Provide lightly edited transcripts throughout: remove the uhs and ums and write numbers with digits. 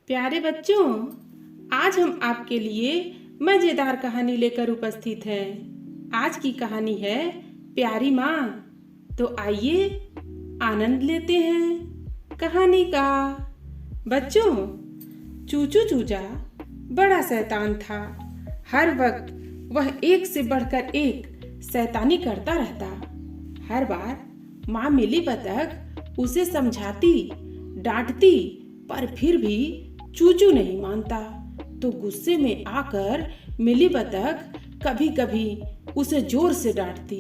प्यारे बच्चों, आज हम आपके लिए मजेदार कहानी लेकर उपस्थित हैं। आज की कहानी है प्यारी माँ। तो आइए आनंद लेते हैं कहानी का। बच्चों, चूचू चूजा बड़ा शैतान था। हर वक्त वह एक से बढ़कर एक शैतानी करता रहता। हर बार माँ मिली बतख उसे समझाती, डांटती, पर फिर भी चूचू नहीं मानता। तो गुस्से में आकर मिली बतख कभी कभी उसे जोर से डांटती।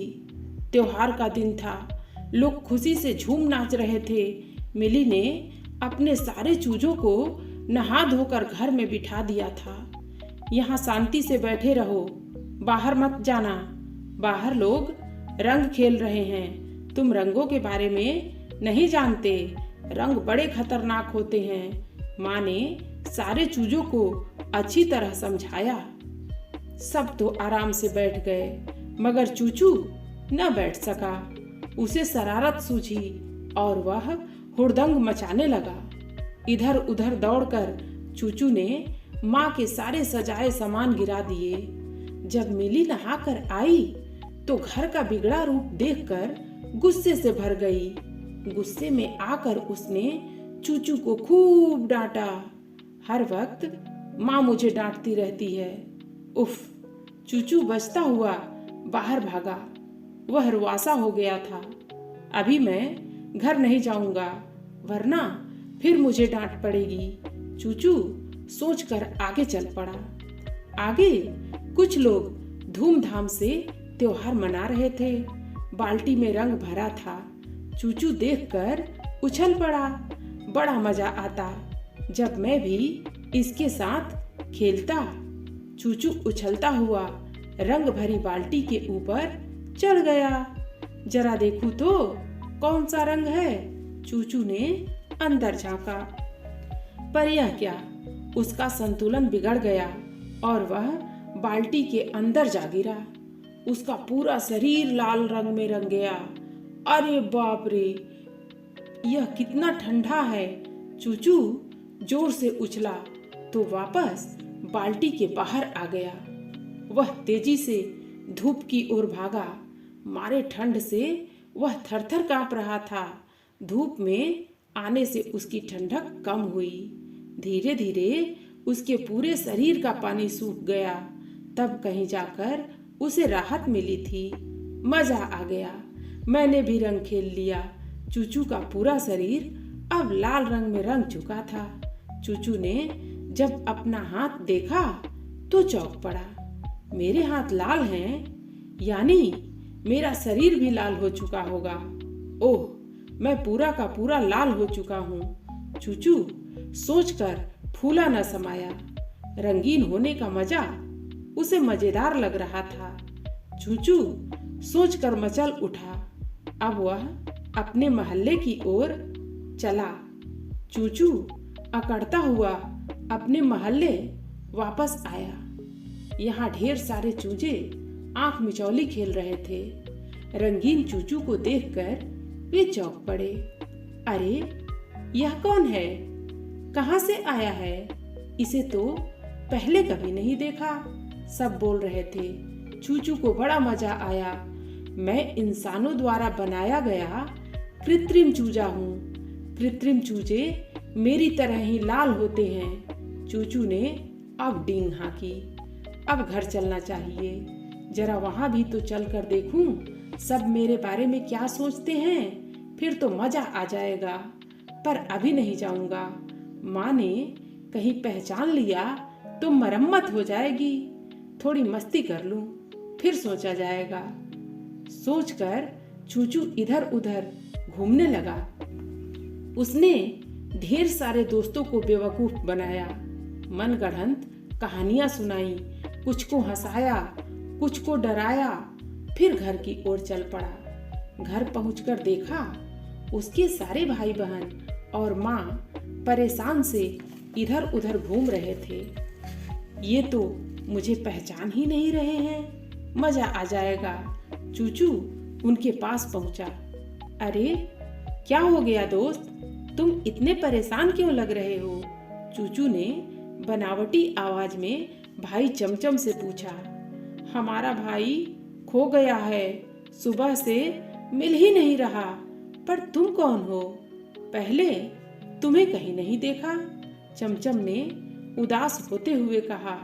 त्योहार का दिन था, लोग खुशी से झूम नाच रहे थे। मिली ने अपने सारे चूजों को नहा धोकर घर में बिठा दिया था। यहाँ शांति से बैठे रहो, बाहर मत जाना। बाहर लोग रंग खेल रहे हैं, तुम रंगों के बारे में नहीं जानते। रंग बड़े खतरनाक होते हैं। माँ ने सारे चूजों को अच्छी तरह समझाया। सब तो आराम से बैठ गए, मगर चूचू न बैठ सका। उसे शरारत सूझी और वह हुड़दंग मचाने लगा। इधर उधर दौड़कर चूचू ने माँ के सारे सजाए सामान गिरा दिए। जब मिली नहाकर आई तो घर का बिगड़ा रूप देखकर गुस्से से भर गई। गुस्से में आकर उसने चूचू को खूब डांटा। हर वक्त माँ मुझे डांटती रहती है। उफ! चूचू बचता हुआ बाहर भागा। वह रुआसा हो गया था। अभी मैं घर नहीं जाऊंगा, वरना फिर मुझे डांट पड़ेगी। चूचू सोचकर आगे चल पड़ा। आगे कुछ लोग धूमधाम से त्योहार मना रहे थे। बाल्टी में रंग भरा था। चूचू देखकर उछल पड़ा। बड़ा मजा आता जब मैं भी इसके साथ खेलता। चूचू उछलता हुआ रंग भरी बाल्टी के ऊपर चढ़ गया। जरा देखूं तो कौन सा रंग है। चूचू ने अंदर झांका, पर यह क्या, उसका संतुलन बिगड़ गया और वह बाल्टी के अंदर जा गिरा। उसका पूरा शरीर लाल रंग में रंग गया। अरे बाप रे, यह कितना ठंडा है। चूचू जोर से उछला तो वापस बाल्टी के बाहर आ गया। वह तेजी से धूप की ओर भागा। मारे ठंड से वह थरथर कांप रहा था। धूप में आने से उसकी ठंडक कम हुई। धीरे धीरे उसके पूरे शरीर का पानी सूख गया। तब कहीं जाकर उसे राहत मिली थी। मजा आ गया, मैंने भी रंग खेल लिया। चूचू का पूरा शरीर अब लाल रंग में रंग चुका था। चूचू ने जब अपना हाथ देखा तो चौंक पड़ा। मेरे हाथ लाल हैं, यानी मेरा शरीर भी लाल हो चुका होगा। ओह, मैं पूरा का पूरा लाल हो चुका हूँ। चूचू सोचकर फूला न समाया। रंगीन होने का मजा उसे मजेदार लग रहा था। चूचू सोचकर मचल उठा। अब वह अपने मोहल्ले की ओर चला। चूचू अकड़ता हुआ अपने मोहल्ले वापस आया। यहाँ ढेर सारे चूजे आंख मिचौली खेल रहे थे। रंगीन चूचू को देखकर वे चौंक पड़े। अरे, यह कौन है? कहाँ से आया है? इसे तो पहले कभी नहीं देखा। सब बोल रहे थे। चूचू को बड़ा मजा आया। मैं इंसानों द्वारा बनाया गया कृत्रिम चूजा हूँ। कृत्रिम चूजे मेरी तरह ही लाल होते हैं। चूचू ने अब डींग हाँकी। अब घर चलना चाहिए। जरा वहां भी तो चल कर देखूं सब मेरे बारे में क्या सोचते हैं। फिर तो मजा आ जाएगा, पर अभी नहीं जाऊंगा। माँ ने कहीं पहचान लिया तो मरम्मत हो जाएगी। थोड़ी मस्ती कर लूं, फिर सोचा जाएगा। सोचकर चूचू इधर उधर घूमने लगा। उसने ढेर सारे दोस्तों को बेवकूफ बनाया। मनगढ़ंत कहानियां सुनाई। कुछ को हंसाया, कुछ को डराया। फिर घर की ओर चल पड़ा। घर पहुंचकर देखा उसके सारे भाई बहन और माँ परेशान से इधर उधर घूम रहे थे। ये तो मुझे पहचान ही नहीं रहे हैं। मजा आ जाएगा। चूचू उनके पास पहुंचा। अरे, क्या हो गया दोस्त? तुम इतने परेशान क्यों लग रहे हो? चूचू ने बनावटी आवाज में भाई चमचम से पूछा। हमारा भाई खो गया है, सुबह से मिल ही नहीं रहा। पर तुम कौन हो? पहले तुम्हें कहीं नहीं देखा, चमचम ने उदास होते हुए कहा।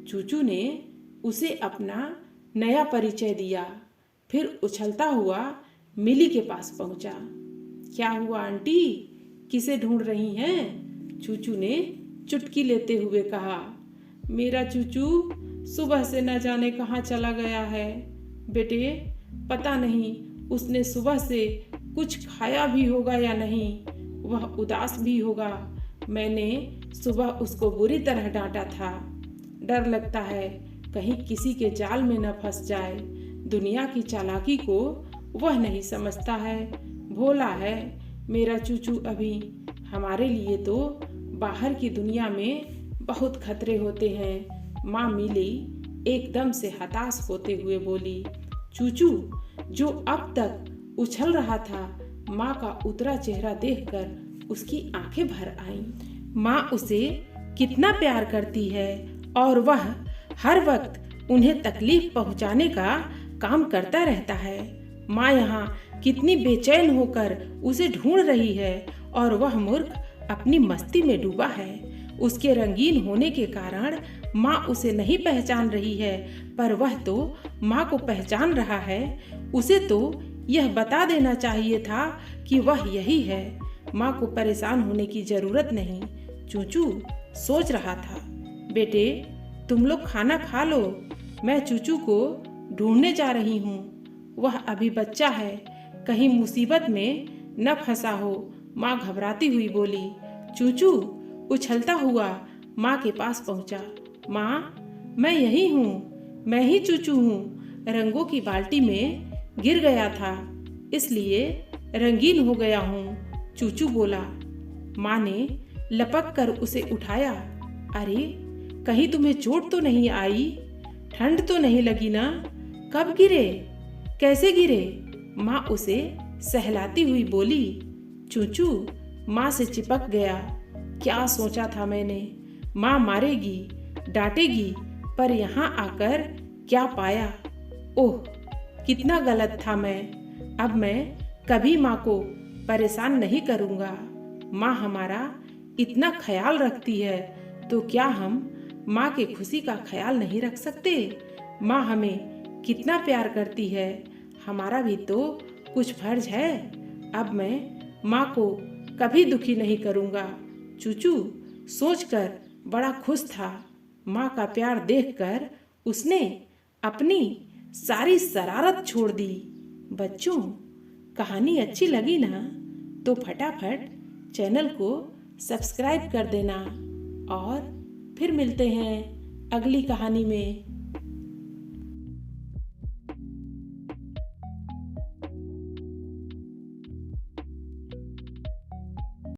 चूचू ने उसे अपना नया परिचय दिया, फिर उछलता हुआ मिली के पास पहुंचा। क्या हुआ आंटी, किसे ढूंढ रही हैं? चूचू ने चुटकी लेते हुए कहा। मेरा चूचू सुबह से न जाने कहाँ चला गया है बेटे, पता नहीं उसने सुबह से कुछ खाया भी होगा या नहीं, वह उदास भी होगा। मैंने सुबह उसको बुरी तरह डांटा था। डर लगता है कहीं किसी के जाल में न फंस जाए। दुनिया की चालाकी को वह नहीं समझता है, भोला है मेरा चूचू। अभी हमारे लिए तो बाहर की दुनिया में बहुत खतरे होते हैं। माँ मिली एकदम से हताश होते हुए बोली। चूचू जो अब तक उछल रहा था, माँ का उतरा चेहरा देखकर उसकी आंखें भर आईं। माँ उसे कितना प्यार करती है और वह हर वक्त उन्हें तकलीफ पहुंचाने का काम करता रहता है। माँ यहाँ कितनी बेचैन होकर उसे ढूंढ रही है और वह मूर्ख अपनी मस्ती में डूबा है। उसके रंगीन होने के कारण माँ उसे नहीं पहचान रही है, पर वह तो माँ को पहचान रहा है। उसे तो यह बता देना चाहिए था कि वह यही है। माँ को परेशान होने की जरूरत नहीं, चूचू सोच रहा था। बेटे तुम लोग खाना खा लो, मैं चूचू को ढूंढने जा रही हूँ। वह अभी बच्चा है, कहीं मुसीबत में न फंसा हो, माँ घबराती हुई बोली। चूचू उछलता हुआ माँ के पास पहुँचा। माँ मैं यही हूँ, मैं ही चूचू हूँ। रंगों की बाल्टी में गिर गया था, इसलिए रंगीन हो गया हूँ, चूचू बोला। माँ ने लपक कर उसे उठाया। अरे कहीं तुम्हें चोट तो नहीं आई? ठंड तो नहीं लगी ना? कब गिरे, कैसे गिरे? माँ उसे सहलाती हुई बोली। चूचू माँ से चिपक गया। क्या सोचा था मैंने, माँ मारेगी डांटेगी, पर यहाँ आकर क्या पाया। ओह कितना गलत था मैं। अब मैं कभी माँ को परेशान नहीं करूँगा। माँ हमारा इतना ख्याल रखती है, तो क्या हम माँ की खुशी का ख्याल नहीं रख सकते? माँ हमें कितना प्यार करती है, हमारा भी तो कुछ फर्ज है। अब मैं माँ को कभी दुखी नहीं करूँगा। चूचू सोचकर बड़ा खुश था। माँ का प्यार देखकर उसने अपनी सारी शरारत छोड़ दी। बच्चों कहानी अच्छी लगी ना, तो फटाफट चैनल को सब्सक्राइब कर देना और फिर मिलते हैं अगली कहानी में।